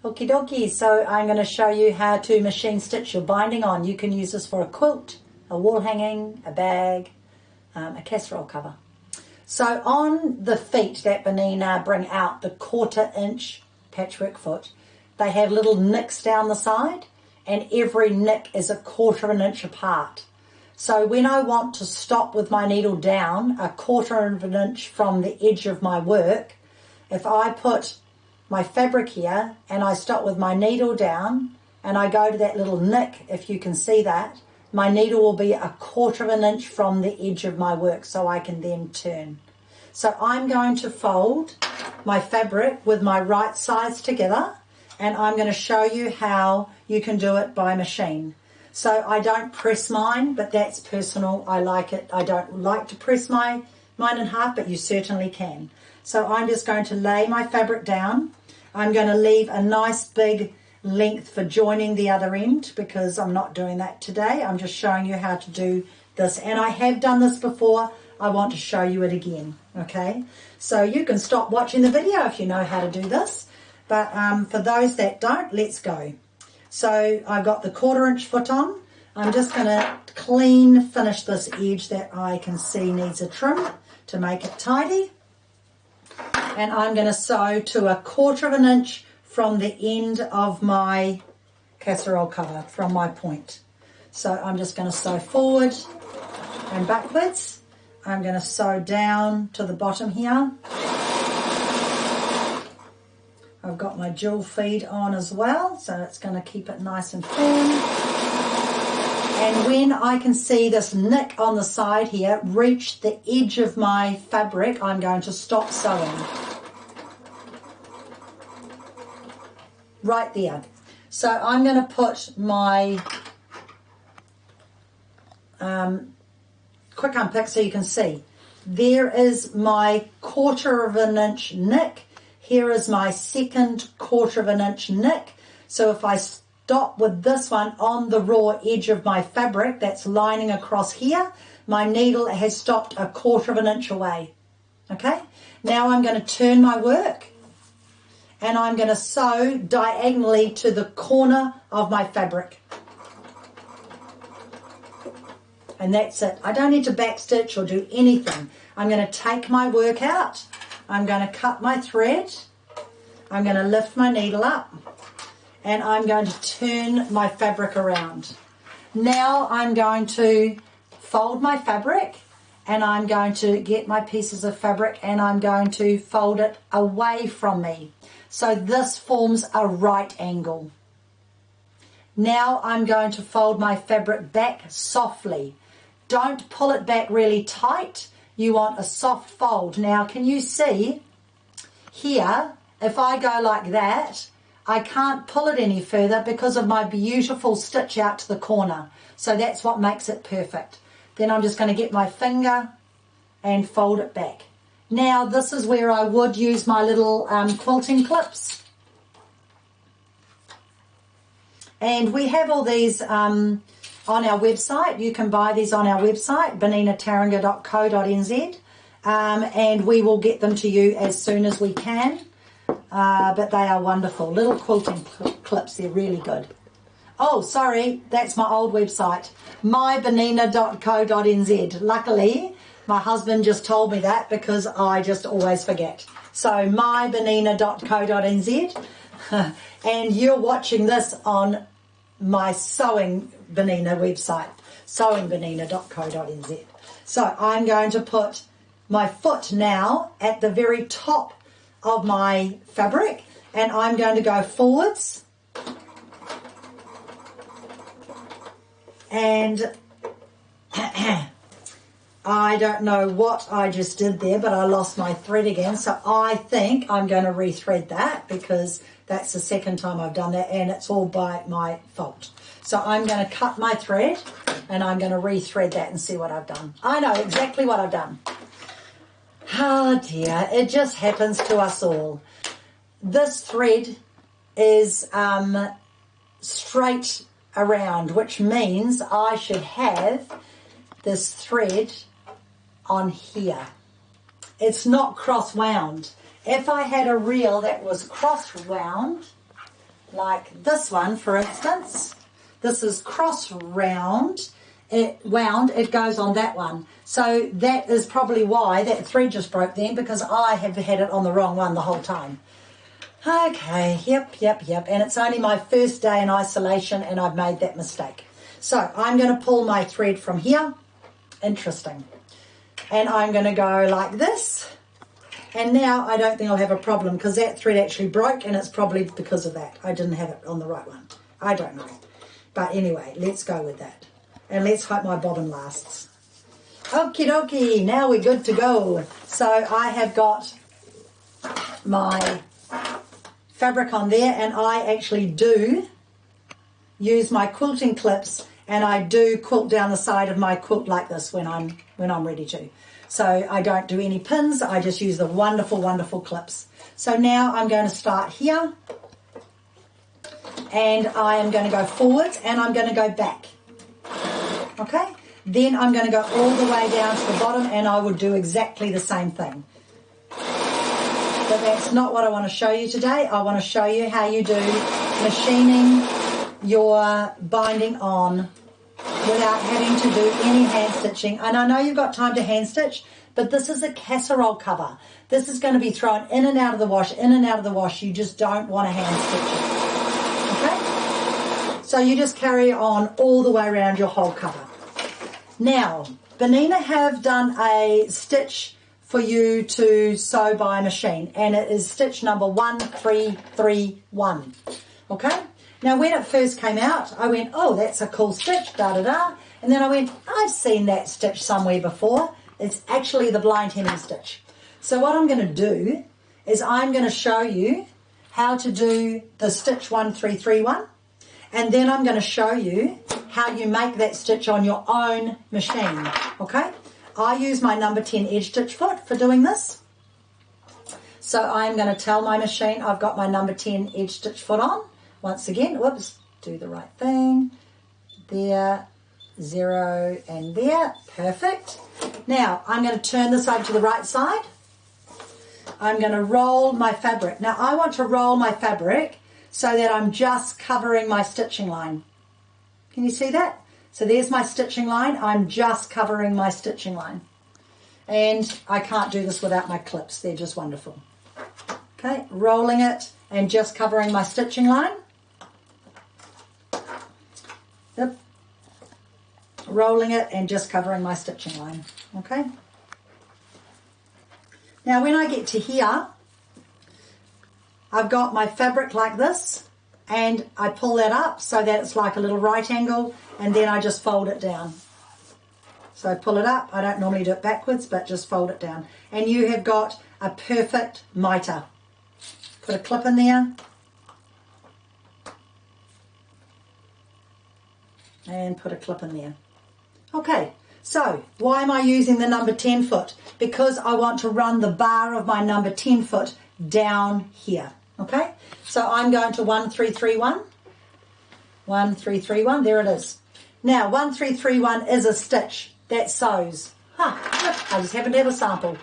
Okie dokie, so I'm going to show you how to machine stitch your binding on. You can use this for a quilt, a wall hanging, a bag, a casserole cover. So on the feet that Bernina bring out, the 1/4 inch patchwork foot, they have little nicks down the side, and every nick is a 1/4 inch apart. So when I want to stop with my needle down a 1/4 inch from the edge of my work, if I put my fabric here and I stop with my needle down and I go to that little nick, if you can see that, my needle will be a 1/4 inch from the edge of my work, so I can then turn. So I'm going to fold my fabric with my right sides together, and I'm going to show you how you can do it by machine. So I don't press mine, but that's personal. I like it. I don't like to press mine in half, but you certainly can. So I'm just going to lay my fabric down. I'm going to leave a nice big length for joining the other end because I'm not doing that today. I'm just showing you how to do this. And I have done this before. I want to show you it again. Okay? So you can stop watching the video if you know how to do this. But for those that don't, let's go. So I've got the 1/4 inch foot on. I'm just going to clean finish this edge that I can see needs a trim to make it tidy. And I'm going to sew to a 1/4 inch from the end of my casserole cover, from my point. So I'm just going to sew forward and backwards. I'm going to sew down to the bottom here. I've got my jewel feed on as well, so it's going to keep it nice and firm. And when I can see this nick on the side here reach the edge of my fabric, I'm going to stop sewing. Right there. So I'm going to put my quick unpick so you can see. There is my 1/4 inch nick. Here is my second 1/4 inch nick. So if I stop with this one on the raw edge of my fabric that's lining across here, my needle has stopped a 1/4 inch away. Okay? Now I'm going to turn my work and I'm going to sew diagonally to the corner of my fabric. And that's it. I don't need to backstitch or do anything. I'm going to take my work out. I'm going to cut my thread. I'm going to lift my needle up. And I'm going to turn my fabric around. Now I'm going to fold my fabric. And I'm going to get my pieces of fabric and I'm going to fold it away from me. So this forms a right angle. Now I'm going to fold my fabric back softly. Don't pull it back really tight. You want a soft fold. Now can you see here, if I go like that, I can't pull it any further because of my beautiful stitch out to the corner. So that's what makes it perfect. Then I'm just going to get my finger and fold it back. Now this is where I would use my little quilting clips. And we have all these on our website. You can buy these on our website, berninataranga.co.nz, and we will get them to you as soon as we can. But they are wonderful. Little quilting clips, they're really good. Oh, sorry, that's my old website, mybernina.co.nz. Luckily, my husband just told me that because I just always forget. So, mybernina.co.nz. And you're watching this on my Sewing Bernina website, sewingbernina.co.nz. So, I'm going to put my foot now at the very top of my fabric, and I'm going to go forwards. And I don't know what I just did there, but I lost my thread again. So I think I'm going to rethread that because that's the second time I've done that and it's all by my fault. So I'm going to cut my thread and I'm going to rethread that and see what I've done. I know exactly what I've done. Oh dear, it just happens to us all. This thread is straight around, which means I should have this thread on here. It's not cross wound. If I had a reel that was cross wound, like this one, for instance, this is cross round, it goes on that one. So that is probably why that thread just broke then, because I have had it on the wrong one the whole time. Okay, yep. And it's only my first day in isolation and I've made that mistake. So I'm going to pull my thread from here. Interesting. And I'm going to go like this. And now I don't think I'll have a problem because that thread actually broke and it's probably because of that. I didn't have it on the right one. I don't know. But anyway, let's go with that. And let's hope my bobbin lasts. Okie dokie, now we're good to go. So I have got my fabric on there and I actually do use my quilting clips and I do quilt down the side of my quilt like this when I'm ready to. So I don't do any pins, I just use the wonderful clips. So now I'm going to start here and I am going to go forwards and I'm going to go back. Okay? Then I'm going to go all the way down to the bottom and I would do exactly the same thing. But that's not what I want to show you today. I want to show you how you do machining your binding on without having to do any hand stitching. And I know you've got time to hand stitch, but this is a casserole cover. This is going to be thrown in and out of the wash, in and out of the wash. You just don't want to hand stitch it. Okay? So you just carry on all the way around your whole cover. Now, Bernina have done a stitch for you to sew by machine, and it is stitch number 1331. Okay? Now, when it first came out, I went, oh, that's a cool stitch, da-da-da. And then I went, I've seen that stitch somewhere before. It's actually the blind hemming stitch. So what I'm going to do is I'm going to show you how to do the stitch 1331, and then I'm going to show you how you make that stitch on your own machine, okay? I use my number 10 edge stitch foot for doing this. So I'm going to tell my machine I've got my number 10 edge stitch foot on. Once again, whoops, do the right thing. There, 0 and there, perfect. Now I'm going to turn this over to the right side. I'm going to roll my fabric. Now I want to roll my fabric so that I'm just covering my stitching line. Can you see that? So there's my stitching line. I'm just covering my stitching line. And I can't do this without my clips. They're just wonderful. Okay, rolling it and just covering my stitching line. Yep. Rolling it and just covering my stitching line. Okay. Now when I get to here, I've got my fabric like this. And I pull that up so that it's like a little right angle, and then I just fold it down. So I pull it up. I don't normally do it backwards, but just fold it down. And you have got a perfect mitre. Put a clip in there. And put a clip in there. Okay, so why am I using the number 10 foot? Because I want to run the bar of my number 10 foot down here. Okay, so I'm going to 1331, 1331, there it is. Now 1331 is a stitch that sews, I just happen to have a sample.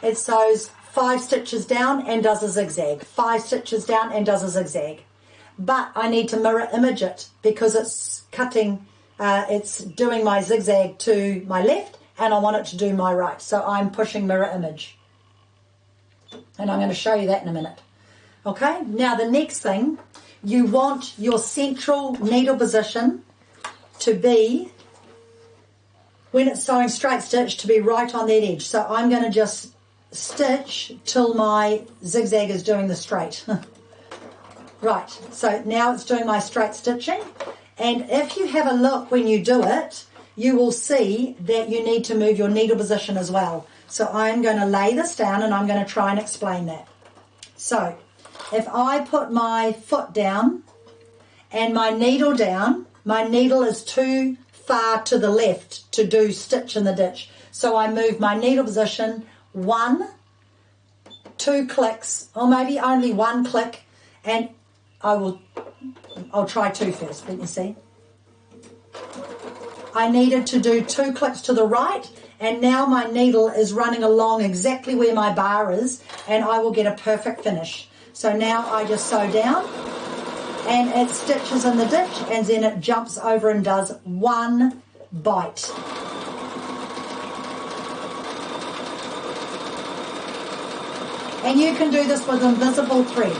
It sews 5 stitches down and does a zigzag, 5 stitches down and does a zigzag. But I need to mirror image it because it's cutting, it's doing my zigzag to my left and I want it to do my right. So I'm pushing mirror image. And I'm going to show you that in a minute. Okay, now the next thing, you want your central needle position to be, when it's sewing straight stitch, to be right on that edge. So I'm going to just stitch till my zigzag is doing the straight. Right, so now it's doing my straight stitching. And if you have a look when you do it, you will see that you need to move your needle position as well. So I'm going to lay this down and I'm going to try and explain that. So if I put my foot down and my needle down, my needle is too far to the left to do stitch in the ditch. So I move my needle position 1, 2 clicks, or maybe only 1 click, and I'll try 2 first, let me see. I needed to do 2 clicks to the right, and now my needle is running along exactly where my bar is, and I will get a perfect finish. So now I just sew down, and it stitches in the ditch, and then it jumps over and does one bite. And you can do this with invisible thread.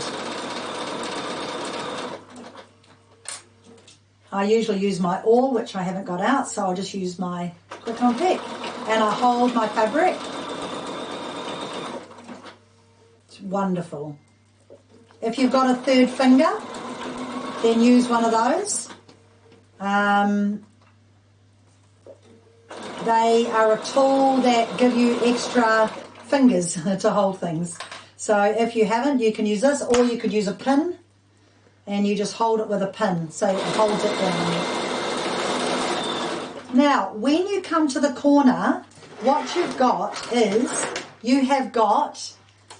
I usually use my awl, which I haven't got out, so I'll just use my quick on pick. And I hold my fabric. It's wonderful. If you've got a third finger, then use one of those. They are a tool that give you extra fingers to hold things. So if you haven't, you can use this, or you could use a pin, and you just hold it with a pin so it holds it down. Now, when you come to the corner, what you've got is you have got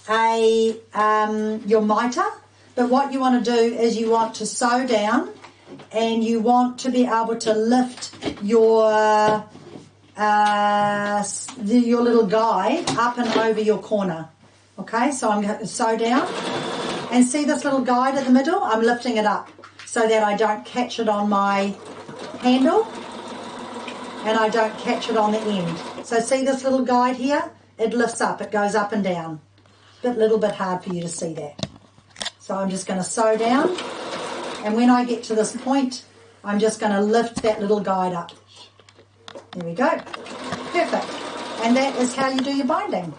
your mitre, but what you want to do is you want to sew down, and you want to be able to lift your little guide up and over your corner. Okay, so I'm going to sew down, and see this little guide in the middle? I'm lifting it up so that I don't catch it on my handle and I don't catch it on the end. So see this little guide here? It lifts up, it goes up and down. A little bit hard for you to see that. So I'm just going to sew down, and when I get to this point, I'm just going to lift that little guide up. There we go. Perfect. And that is how you do your binding.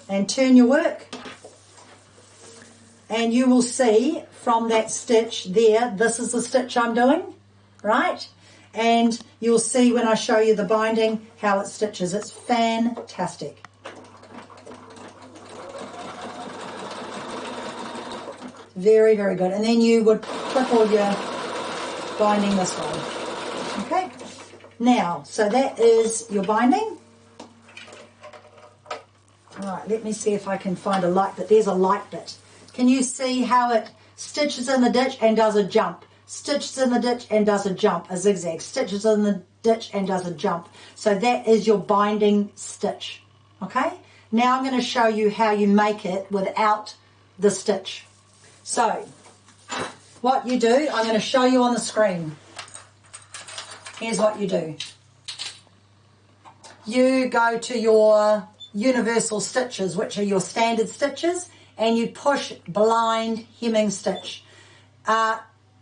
And turn your work. And you will see from that stitch there, this is the stitch I'm doing, right? And you'll see when I show you the binding how it stitches. It's fantastic. Very, very good. And then you would clip all your binding this way. Okay. Now, so that is your binding. All right, let me see if I can find a light bit. There's a light bit. Can you see how it stitches in the ditch and does a jump? Stitches in the ditch and does a jump, a zigzag. Stitches in the ditch and does a jump. So that is your binding stitch. Okay? Now I'm going to show you how you make it without the stitch. So, what you do, I'm going to show you on the screen. Here's what you do. You go to your universal stitches, which are your standard stitches, and you push blind hemming stitch.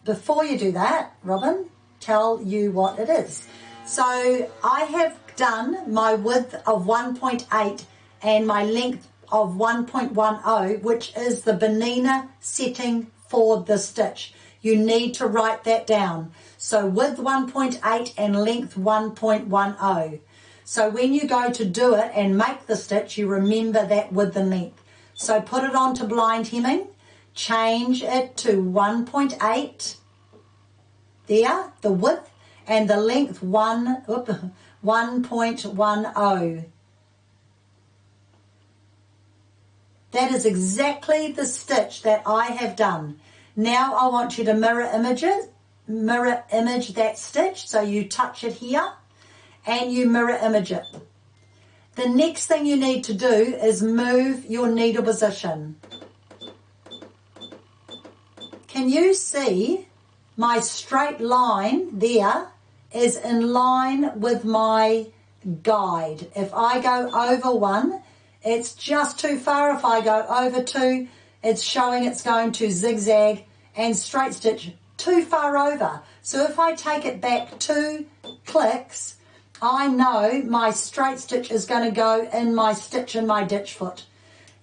Before you do that, Robin, tell you what it is. So I have done my width of 1.8 and my length of 1.10, which is the Bernina setting for the stitch. You need to write that down. So width 1.8 and length 1.10. So when you go to do it and make the stitch, you remember that width and length. So put it on to blind hemming, change it to 1.8, there, the width, and the length 1.10. That is exactly the stitch that I have done. Now I want you to mirror image that stitch. So you touch it here and you mirror image it. The next thing you need to do is move your needle position. Can you see my straight line there is in line with my guide? If I go over one, it's just too far. If I go over two, it's showing it's going to zigzag and straight stitch too far over. So if I take it back 2 clicks, I know my straight stitch is going to go in my stitch in my ditch foot.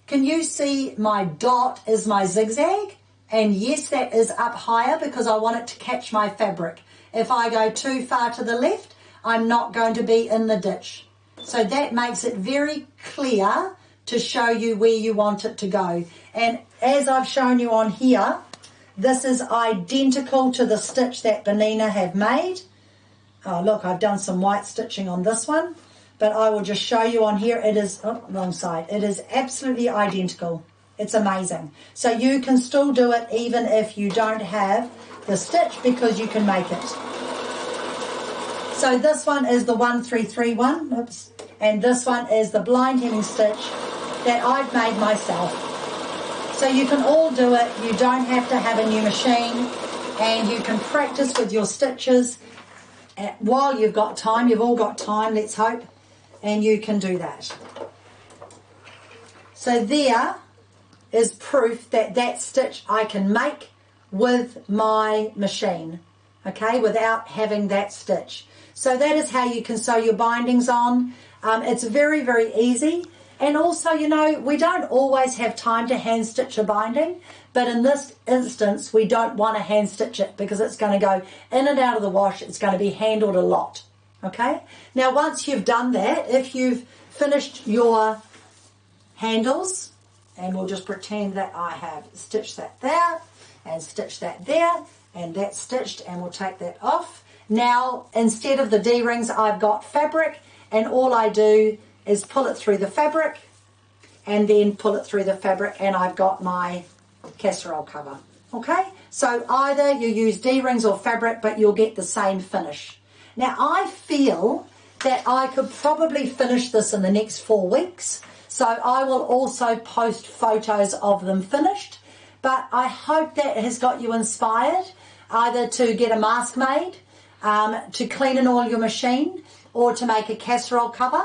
Can you see my dot is my zigzag? And yes, that is up higher because I want it to catch my fabric. If I go too far to the left, I'm not going to be in the ditch. So that makes it very clear to show you where you want it to go. And as I've shown you on here, this is identical to the stitch that Bernina have made. Oh, look, I've done some white stitching on this one, but I will just show you on here. It is, wrong side. It is absolutely identical. It's amazing. So you can still do it even if you don't have the stitch because you can make it. So this one is the 1331, oops, and this one is the blind hemming stitch that I've made myself. So you can all do it. You don't have to have a new machine, and you can practice with your stitches while you've got time. You've all got time, let's hope, and you can do that. So there is proof that that stitch I can make with my machine, okay, without having that stitch. So that is how you can sew your bindings on. It's very, very easy. And also, you know, we don't always have time to hand stitch a binding, but in this instance, we don't want to hand stitch it because it's going to go in and out of the wash. It's going to be handled a lot, okay? Now, once you've done that, if you've finished your handles, and we'll just pretend that I have stitched that there, and stitched that there, and that's stitched, and we'll take that off. Now, instead of the D-rings, I've got fabric, and all I do is pull it through the fabric, and then pull it through the fabric, and I've got my casserole cover. Okay? So either you use D-rings or fabric, but you'll get the same finish. Now, I feel that I could probably finish this in the next 4 weeks, so I will also post photos of them finished, but I hope that has got you inspired either to get a mask made, to clean and oil your machine, or to make a casserole cover.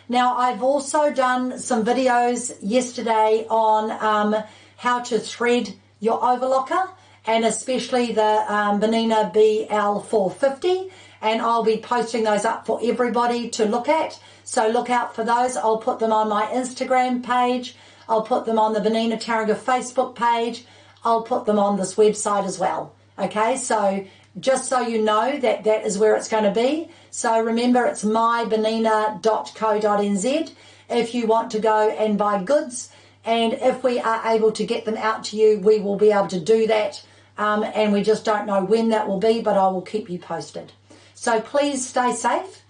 Now, I've also done some videos yesterday on how to thread your overlocker, and especially the Bernina BL450, and I'll be posting those up for everybody to look at. So look out for those. I'll put them on my Instagram page. I'll put them on the Bernina Taringa Facebook page. I'll put them on this website as well. Okay, so just so you know that that is where it's going to be. So remember, it's mybernina.co.nz if you want to go and buy goods. And if we are able to get them out to you, we will be able to do that. And we just don't know when that will be, but I will keep you posted. So please stay safe,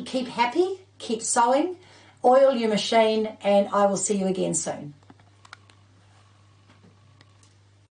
keep happy, keep sewing, oil your machine, and I will see you again soon.